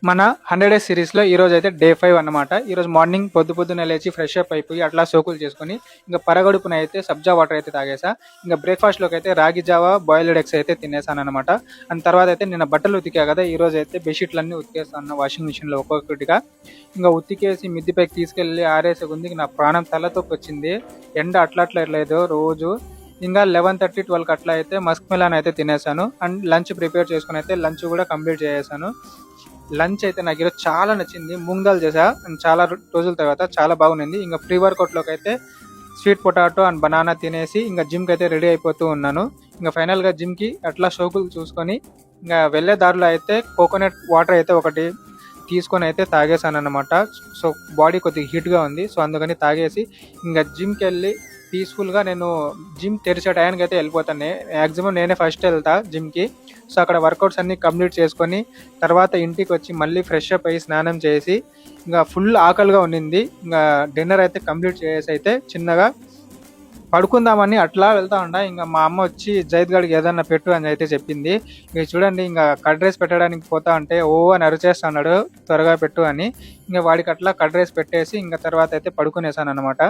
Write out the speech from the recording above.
మన 100 డేస్ సిరీస్లో ఈరోజు అయితే డే 5 అన్నమాట. ఈరోజు మార్నింగ్ పొద్దున్నే లేచి ఫ్రెష్ అప్ అయిపోయి అట్లా సోకులు చేసుకొని ఇంకా పరగడుపున అయితే సబ్జా వాటర్ అయితే తాగేసా. ఇంకా బ్రేక్ఫాస్ట్లోకి అయితే రాగి జావా బాయిల్డ్ ఎగ్స్ అయితే తినేసాను అనమాట. అండ్ తర్వాత అయితే నిన్న బట్టలు ఉతికా కదా, ఈరోజు అయితే బెడ్షీట్లన్నీ ఉతికేస్తాను వాషింగ్ మిషన్లో ఒక్కొక్కటిగా. ఇంకా ఉతికేసి మిద్దిపైకి తీసుకెళ్ళి ఆరేసే ఉంది నా ప్రాణం తలతోకి వచ్చింది. ఎండ అట్లా లేదు రోజు. ఇంకా 11:30-12 అట్లా అయితే మస్క్ మిలాన్ అయితే తినేసాను. అండ్ లంచ్ ప్రిపేర్ చేసుకుని అయితే లంచ్ కూడా కంప్లీట్ చేసేసాను. లంచ్ అయితే నాకు ఈరోజు చాలా నచ్చింది. మూంగ్ దాల్ చేసా అండ్ చాలా రోజుల తర్వాత చాలా బాగుంది. ఇంకా ప్రీ వర్కౌట్లోకి అయితే స్వీట్ పొటాటో అండ్ బనానా తినేసి ఇంకా జిమ్కి అయితే రెడీ అయిపోతూ ఉన్నాను. ఇంకా ఫైనల్గా జిమ్కి అట్లా షోకులు చూసుకొని ఇంకా వెళ్ళే దారిలో అయితే కోకోనట్ వాటర్ అయితే ఒకటి తీసుకొని అయితే తాగేసాను అనమాట. సో బాడీ కొద్దిగా హీట్గా ఉంది, సో అందుకని తాగేసి ఇంకా జిమ్కి వెళ్ళి పీస్ఫుల్గా నేను జిమ్ తెరిచే టైంకి అయితే వెళ్ళిపోతాను. మ్యాక్సిమం నేనే ఫస్ట్ వెళ్తా జిమ్కి. సో అక్కడ వర్కౌట్స్ అన్నీ కంప్లీట్ చేసుకొని తర్వాత ఇంటికి వచ్చి మళ్ళీ ఫ్రెష్ అప్ అయ్యి స్నానం చేసి ఇంకా ఫుల్ ఆకలిగా ఉండింది. ఇంకా డిన్నర్ అయితే కంప్లీట్ చేసి అయితే చిన్నగా పడుకుందామని అట్లా వెళ్తా ఉండా. ఇంకా మా అమ్మ వచ్చి జైద్ గడికి ఏదన్నా పెట్టు అని అయితే చెప్పింది. ఇక చూడండి, ఇంకా కర్డ్ రైస్ పెట్టడానికి పోతా అంటే ఓ అని అరిచేస్తున్నాడు త్వరగా పెట్టు అని. ఇంకా వాడికి అట్లా కర్డ్ రైస్ పెట్టేసి ఇంకా తర్వాత అయితే పడుకునేసాను అనమాట.